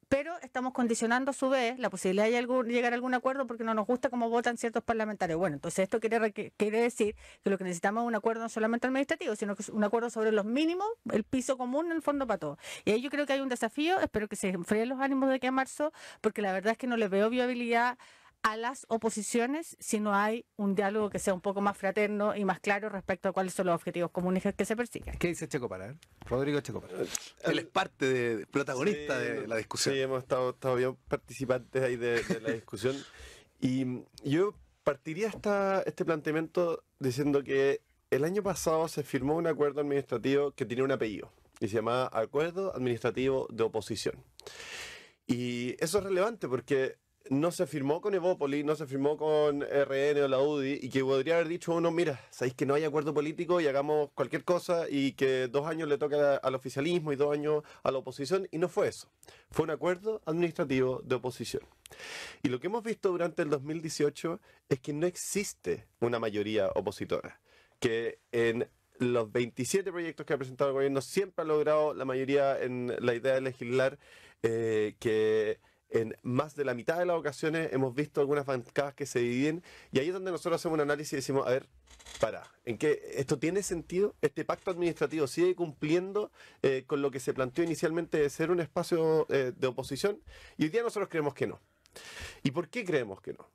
pero estamos condicionando a su vez la posibilidad de llegar a algún acuerdo porque no nos gusta cómo votan ciertos parlamentarios. Bueno, entonces esto quiere decir que lo que necesitamos es un acuerdo no solamente administrativo, sino que es un acuerdo sobre los mínimos, el piso común en el fondo para todos. Y ahí yo creo que hay un desafío, espero que se enfríen los ánimos de aquí a marzo, porque la verdad es que no le veo viabilidad a las oposiciones si no hay un diálogo que sea un poco más fraterno y más claro respecto a cuáles son los objetivos comunes que se persiguen. ¿Qué dice Checo Para? Rodrigo Checo Para. Él es parte protagonista de la discusión. Sí, hemos estado bien participantes ahí de la discusión. Y yo partiría este planteamiento diciendo que el año pasado se firmó un acuerdo administrativo que tenía un apellido y se llamaba Acuerdo Administrativo de Oposición. Y eso es relevante porque no se firmó con Evópoli, no se firmó con RN o la UDI, y que podría haber dicho uno, mira, sabéis que no hay acuerdo político y hagamos cualquier cosa, y que 2 años le toca al oficialismo y 2 años a la oposición, y no fue eso. Fue un acuerdo administrativo de oposición. Y lo que hemos visto durante el 2018 es que no existe una mayoría opositora, que en los 27 proyectos que ha presentado el gobierno siempre ha logrado la mayoría en la idea de legislar, que en más de la mitad de las ocasiones hemos visto algunas bancadas que se dividen, y ahí es donde nosotros hacemos un análisis y decimos, a ver, ¿en qué esto tiene sentido? ¿Este pacto administrativo sigue cumpliendo con lo que se planteó inicialmente de ser un espacio de oposición? Y hoy día nosotros creemos que no. ¿Y por qué creemos que no?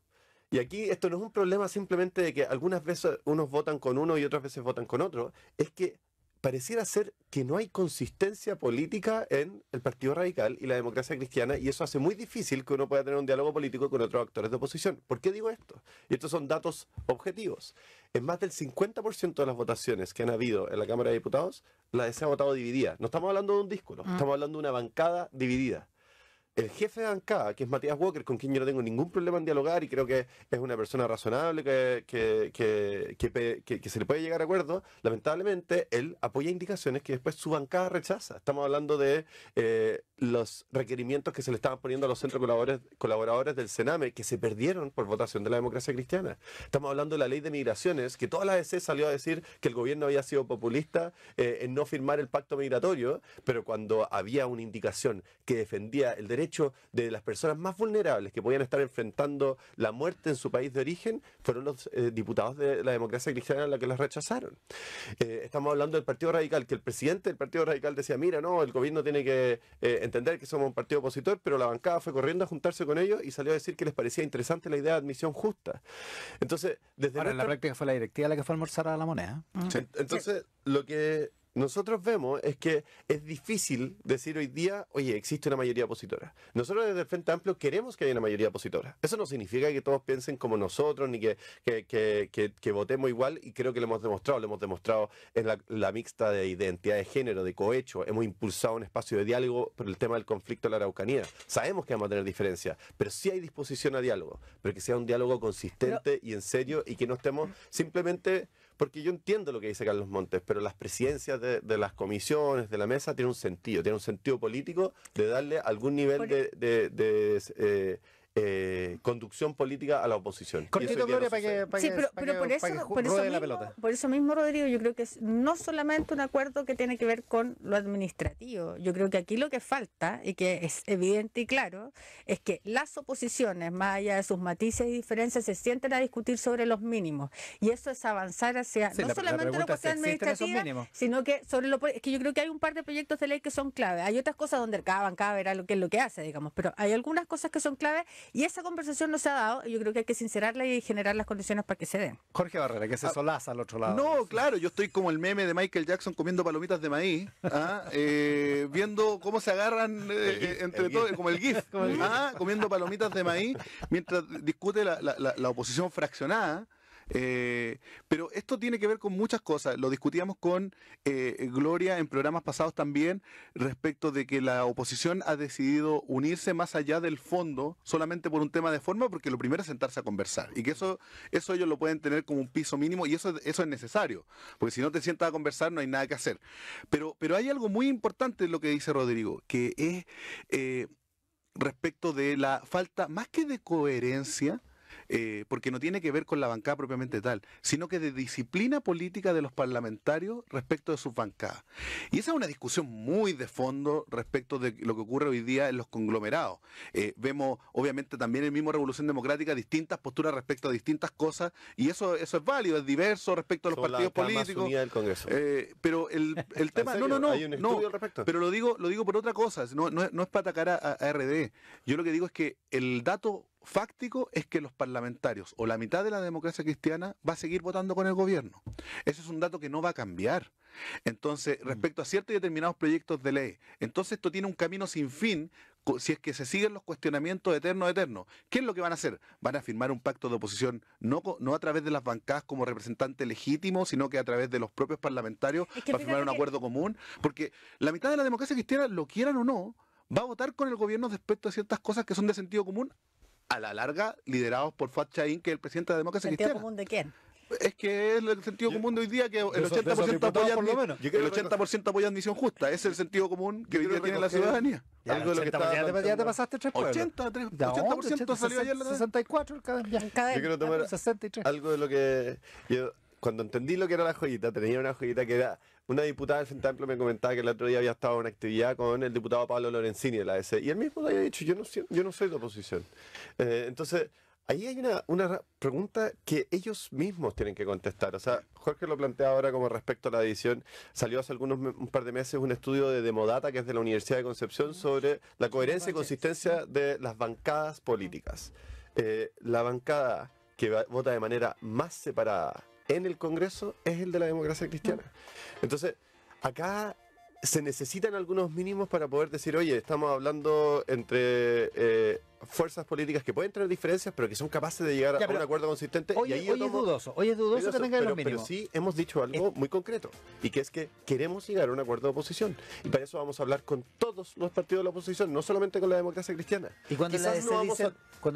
Y aquí esto no es un problema simplemente de que algunas veces unos votan con uno y otras veces votan con otro, es que pareciera ser que no hay consistencia política en el Partido Radical y la Democracia Cristiana, y eso hace muy difícil que uno pueda tener un diálogo político con otros actores de oposición. ¿Por qué digo esto? Y estos son datos objetivos. En más del 50% de las votaciones que han habido en la Cámara de Diputados, la se ha votado dividida. No estamos hablando de un díscolo, estamos hablando de una bancada dividida. El jefe de bancada, que es Matías Walker, con quien yo no tengo ningún problema en dialogar y creo que es una persona razonable, que se le puede llegar a acuerdo, lamentablemente él apoya indicaciones que después su bancada rechaza. Estamos hablando de los requerimientos que se le estaban poniendo a los centros colaboradores del Sename, que se perdieron por votación de la Democracia Cristiana. Estamos hablando de la ley de migraciones, que toda la ADC salió a decir que el gobierno había sido populista en no firmar el pacto migratorio, pero cuando había una indicación que defendía el derecho derecho de las personas más vulnerables que podían estar enfrentando la muerte en su país de origen, fueron los diputados de la democracia cristiana los que las rechazaron. Estamos hablando del Partido Radical, que el presidente del Partido Radical decía, mira, no, el gobierno tiene que entender que somos un partido opositor, pero la bancada fue corriendo a juntarse con ellos y salió a decir que les parecía interesante la idea de admisión justa. Entonces, desde Ahora, en la práctica fue la directiva la que fue a almorzar a La Moneda. entonces, lo que nosotros vemos es que es difícil decir hoy día, oye, existe una mayoría opositora. Nosotros desde el Frente Amplio queremos que haya una mayoría opositora. Eso no significa que todos piensen como nosotros, ni que votemos igual, y creo que lo hemos demostrado en la mixta de identidad de género, de cohecho. Hemos impulsado un espacio de diálogo por el tema del conflicto de la Araucanía. Sabemos que vamos a tener diferencias, pero sí hay disposición a diálogo, pero que sea un diálogo consistente y en serio, y que no estemos simplemente... Porque yo entiendo lo que dice Carlos Montes, pero las presidencias de las comisiones, de la mesa, tienen un sentido político de darle algún nivel de conducción política a la oposición. Cortito, Gloria, pero por eso mismo, Rodrigo, yo creo que es no solamente un acuerdo que tiene que ver con lo administrativo. Yo creo que aquí lo que falta, y que es evidente y claro, es que las oposiciones, más allá de sus matices y diferencias, se sienten a discutir sobre los mínimos. Y eso es avanzar hacia no solamente una cuestión administrativa, sino que sobre es que yo creo que hay un par de proyectos de ley que son clave. Hay otras cosas donde cada bancada verá lo que es lo que hace, digamos, pero hay algunas cosas que son claves. Y esa conversación no se ha dado, y yo creo que hay que sincerarla y generar las condiciones para que se den. Jorge Barrera, que se solaza al otro lado. No, claro, yo estoy como el meme de Michael Jackson comiendo palomitas de maíz, viendo cómo se agarran entre todos, como el GIF, comiendo palomitas de maíz, mientras discute la oposición fraccionada. Pero esto tiene que ver con muchas cosas. Lo discutíamos con Gloria en programas pasados también, respecto de que la oposición ha decidido unirse más allá del fondo solamente por un tema de forma, porque lo primero es sentarse a conversar, y que eso ellos lo pueden tener como un piso mínimo, y eso es necesario, porque si no te sientas a conversar no hay nada que hacer. Pero hay algo muy importante en lo que dice Rodrigo, que es respecto de la falta, más que de coherencia, porque no tiene que ver con la bancada propiamente tal, sino que de disciplina política de los parlamentarios respecto de sus bancadas. Y esa es una discusión muy de fondo respecto de lo que ocurre hoy día en los conglomerados. Vemos, obviamente, también en el mismo Revolución Democrática distintas posturas respecto a distintas cosas, y eso es válido, es diverso respecto a los partidos políticos. Pero el tema, no, pero lo digo por otra cosa, no es para atacar a RD. Yo lo que digo es que el dato fáctico es que los parlamentarios, o la mitad de la democracia cristiana, va a seguir votando con el gobierno. Ese es un dato que no va a cambiar. Entonces, respecto a ciertos y determinados proyectos de ley, entonces esto tiene un camino sin fin si es que se siguen los cuestionamientos eternos. ¿Qué es lo que van a hacer? Van a firmar un pacto de oposición no a través de las bancadas como representante legítimo, sino que a través de los propios parlamentarios, para firmar un acuerdo común, porque la mitad de la democracia cristiana, lo quieran o no, va a votar con el gobierno respecto a ciertas cosas que son de sentido común, a la larga liderados por Fuad Chaín, que es el presidente de la democracia cristiana. ¿Sentido común de quién? Es que es el sentido común de hoy día, que el 80% apoya, el 80% apoya admisión justa. Ese es el sentido común que hoy día tiene la ciudadanía. Ya te pasaste 3 pueblos. 80% salió ayer. 64 Yo quiero tomar 63. algo de lo que yo, cuando entendí lo que era la joyita, tenía una joyita que era, una diputada del Frente Amplio me comentaba que el otro día había estado en una actividad con el diputado Pablo Lorenzini de la ADC, y él mismo le había dicho, yo no soy de oposición. Entonces, ahí hay una pregunta que ellos mismos tienen que contestar. O sea, Jorge lo plantea ahora como respecto a la división. Salió hace un par de meses un estudio de Demodata, que es de la Universidad de Concepción, sobre la coherencia y consistencia de las bancadas políticas. La bancada que vota de manera más separada en el Congreso es el de la democracia cristiana. Entonces, acá se necesitan algunos mínimos para poder decir, oye, estamos hablando entre fuerzas políticas que pueden tener diferencias, pero que son capaces de llegar a un acuerdo consistente. Hoy es dudoso que tengan los mínimos. Pero sí hemos dicho algo muy concreto, y que es que queremos llegar a un acuerdo de oposición. Y para eso vamos a hablar con todos los partidos de la oposición, no solamente con la democracia cristiana. Y cuando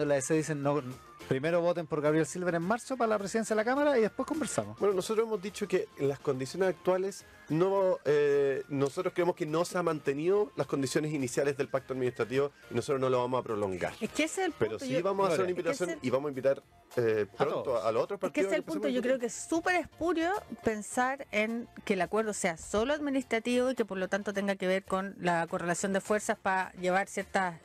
la DC dicen, no, primero voten por Gabriel Silver en marzo para la presidencia de la Cámara y después conversamos. Bueno, nosotros hemos dicho que en las condiciones actuales nosotros creemos que no se han mantenido las condiciones iniciales del pacto administrativo, y nosotros no lo vamos a prolongar. Es que ese es el punto. Pero sí vamos a hacer una invitación y vamos a invitar pronto a los otros Es que partidos. ese es el punto. Yo creo que es súper espurio pensar en que el acuerdo sea solo administrativo y que por lo tanto tenga que ver con la correlación de fuerzas para llevar ciertas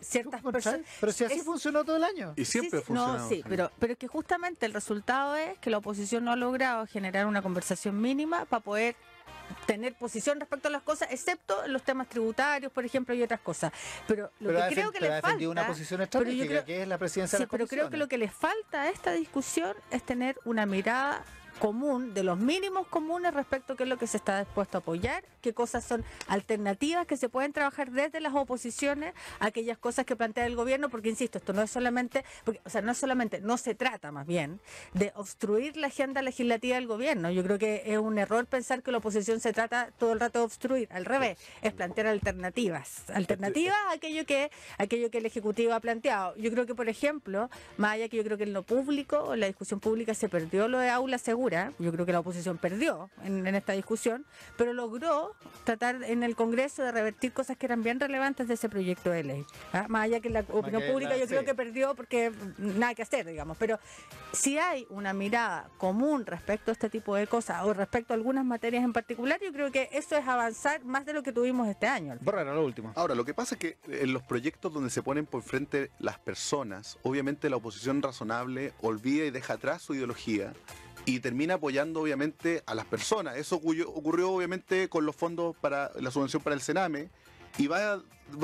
personas. Pero si así funcionó todo el año. Y siempre Sí, funciona. no, sí, pero es que justamente el resultado es que la oposición no ha logrado generar una conversación mínima para poder tener posición respecto a las cosas, excepto en los temas tributarios, por ejemplo, y otras cosas. Pero lo Pero que creo que pero ha les defendido falta, una posición pero yo estratégica, creo- que es la presidencia sí, de las pero creo que lo que les falta a esta discusión es tener una mirada común, de los mínimos comunes respecto a qué es lo que se está dispuesto a apoyar, qué cosas son alternativas que se pueden trabajar desde las oposiciones a aquellas cosas que plantea el gobierno, porque insisto, esto no es solamente, no se trata más bien de obstruir la agenda legislativa del gobierno. Yo creo que es un error pensar que la oposición se trata todo el rato de obstruir, al revés, es plantear alternativas a aquello que el Ejecutivo ha planteado. Yo creo que, por ejemplo, más allá que yo creo que en lo público, en la discusión pública se perdió lo de aula segura, yo creo que la oposición perdió en esta discusión, pero logró tratar en el Congreso de revertir cosas que eran bien relevantes de ese proyecto de ley. Más allá que la opinión que pública yo sí. creo que perdió porque nada que hacer, digamos, pero si hay una mirada común respecto a este tipo de cosas o respecto a algunas materias en particular, yo creo que eso es avanzar más de lo que tuvimos este año. Borrero, lo último. Ahora, lo que pasa es que en los proyectos donde se ponen por frente las personas, obviamente la oposición razonable olvida y deja atrás su ideología y termina apoyando obviamente a las personas. Eso ocurrió obviamente con los fondos para la subvención para el Sename y va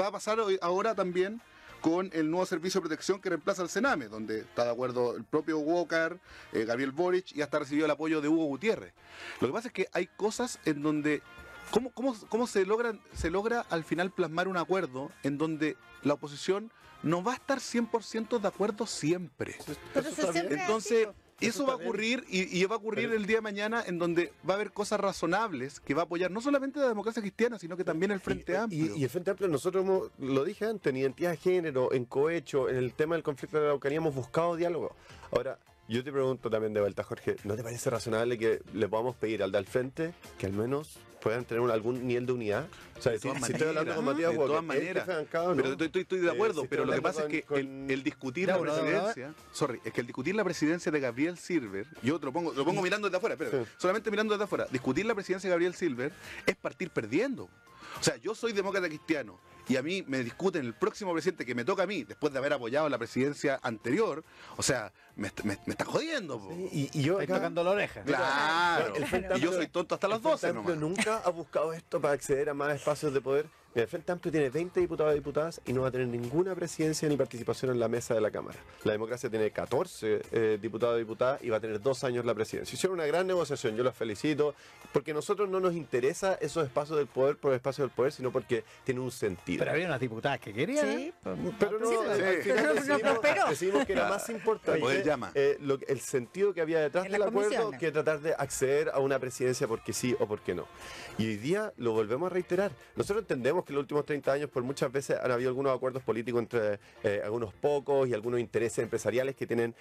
a pasar ahora también con el nuevo servicio de protección que reemplaza al Sename, donde está de acuerdo el propio Walker, Gabriel Boric, y hasta recibió el apoyo de Hugo Gutiérrez. Lo que pasa es que hay cosas en donde ¿Cómo se logra al final plasmar un acuerdo en donde la oposición no va a estar 100% de acuerdo siempre? Pero eso siempre es Entonces, así, eso va a ocurrir y va a ocurrir el día de mañana en donde va a haber cosas razonables que va a apoyar no solamente la democracia cristiana, sino que también el Frente Amplio. Y el Frente Amplio, nosotros lo dije antes, en identidad de género, en cohecho, en el tema del conflicto de la Araucanía hemos buscado diálogo. Ahora, yo te pregunto también de vuelta, Jorge, ¿no te parece razonable que le podamos pedir al del frente que al menos puedan tener algún nivel de unidad? O sea, si estoy hablando con Matías de Walker, todas maneras, ¿no? pero estoy de acuerdo, si pero lo estoy que pasa hablando es que el discutir Ya, la bueno, presidencia, es que el discutir la presidencia de Gabriel Silver, yo lo pongo mirando desde afuera, pero solamente mirando desde afuera, discutir la presidencia de Gabriel Silver es partir perdiendo. O sea, yo soy demócrata cristiano y a mí me discuten el próximo presidente que me toca a mí después de haber apoyado la presidencia anterior, o sea, me está jodiendo. Po. Y yo Estoy tocando la oreja. Claro, El Frente y yo Amplio- soy tonto hasta las el Frente 12 Amplio nomás. nunca ha buscado esto para acceder a más espacios de poder. Mira, el Frente Amplio tiene 20 diputados y diputadas y no va a tener ninguna presidencia ni participación en la mesa de la Cámara. La democracia tiene 14 diputados y diputadas y va a tener 2 años la presidencia. Hicieron una gran negociación, yo los felicito, porque a nosotros no nos interesa esos espacios del poder por espacios del poder, sino porque tienen un sentido. Pero había unas diputadas que querían. Sí, pues, Pero no, sí, al final pero no decidimos, prosperó. decidimos que era más importante El poder llama. el sentido que había detrás En del las acuerdo comisiones. que tratar de acceder a una presidencia porque sí o porque no. Y hoy día lo volvemos a reiterar. Nosotros entendemos que en los últimos 30 años por muchas veces han habido algunos acuerdos políticos entre algunos pocos y algunos intereses empresariales que tienen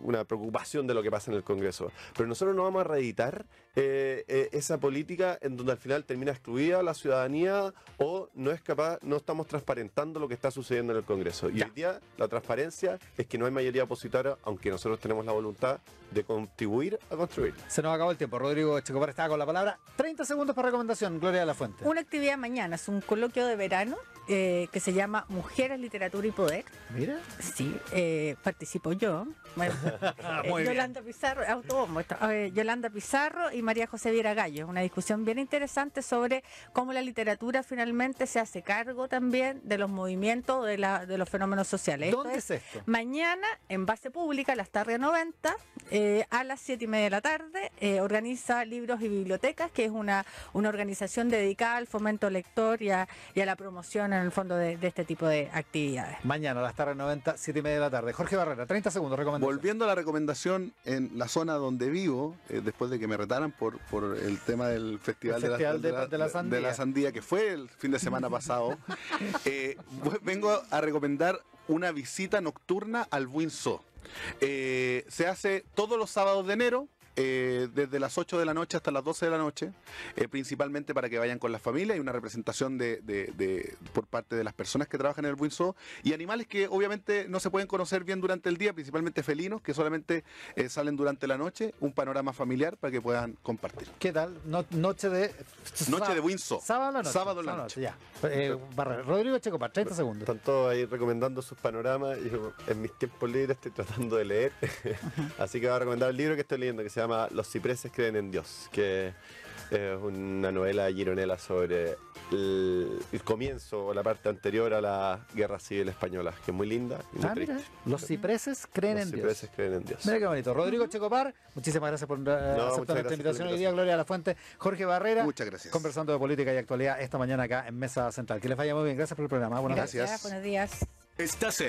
una preocupación de lo que pasa en el Congreso. Pero nosotros no vamos a reeditar esa política en donde al final termina excluida la ciudadanía o no estamos transparentando lo que está sucediendo en el Congreso. Y hoy día la transparencia es que no hay mayoría opositora, aunque nosotros tenemos la voluntad de contribuir a construir. Se nos acabó el tiempo. Rodrigo Echecopar estaba con la palabra. 30 segundos para recomendación. Gloria de la Fuente. una actividad mañana, es un coloquio de verano que se llama Mujeres, Literatura y Poder. Mira. Sí, participo yo. Bueno, Muy bien. Yolanda Pizarro, autobombo esto. Yolanda Pizarro y María José Viera Gallo. Una discusión bien interesante sobre cómo la literatura finalmente se hace cargo también de los movimientos, de los fenómenos sociales. ¿Dónde es esto? Mañana, en base pública, Las Tarrias 90, a las 7:30 de la tarde, organiza Libros y Bibliotecas, que es una organización dedicada al fomento lector y a la promoción, en el fondo, de este tipo de actividades. Mañana a las tardes 90, 7:30 de la tarde. Jorge Barrera, 30 segundos, recomendación. Volviendo a la recomendación, en la zona donde vivo, después de que me retaran por el tema del Festival, El Festival de la Sandía. que fue el fin de semana pasado, vengo a recomendar una visita nocturna al Buin Zoo. Se hace todos los sábados de enero. desde las 8 de la noche hasta las 12 de la noche, principalmente para que vayan con la familia. Hay una representación por parte de las personas que trabajan en el Buinzo y animales que obviamente no se pueden conocer bien durante el día, principalmente felinos que solamente salen durante la noche. Un panorama familiar para que puedan compartir. ¿Qué tal? Noche de Buinzo. Sábado a la noche. Sábado a la noche. Ya. Rodrigo Checopar, 30 segundos. Están todos ahí recomendando sus panoramas y yo en mis tiempos libres estoy tratando de leer. Así que voy a recomendar el libro que estoy leyendo que se llama Los cipreses creen en Dios, que es una novela gironela sobre el comienzo o la parte anterior a la Guerra Civil Española, que es muy linda y muy triste. Mira, los cipreses creen en Dios. Los cipreses creen en Dios. Mira qué bonito. Rodrigo Checopar, muchísimas gracias por aceptar nuestra invitación hoy día. Gloria a la Fuente, Jorge Barrera. Muchas gracias. Conversando de política y actualidad esta mañana acá en Mesa Central. Que les vaya muy bien. Gracias por el programa. Buenas Gracias. Buenos días. Estás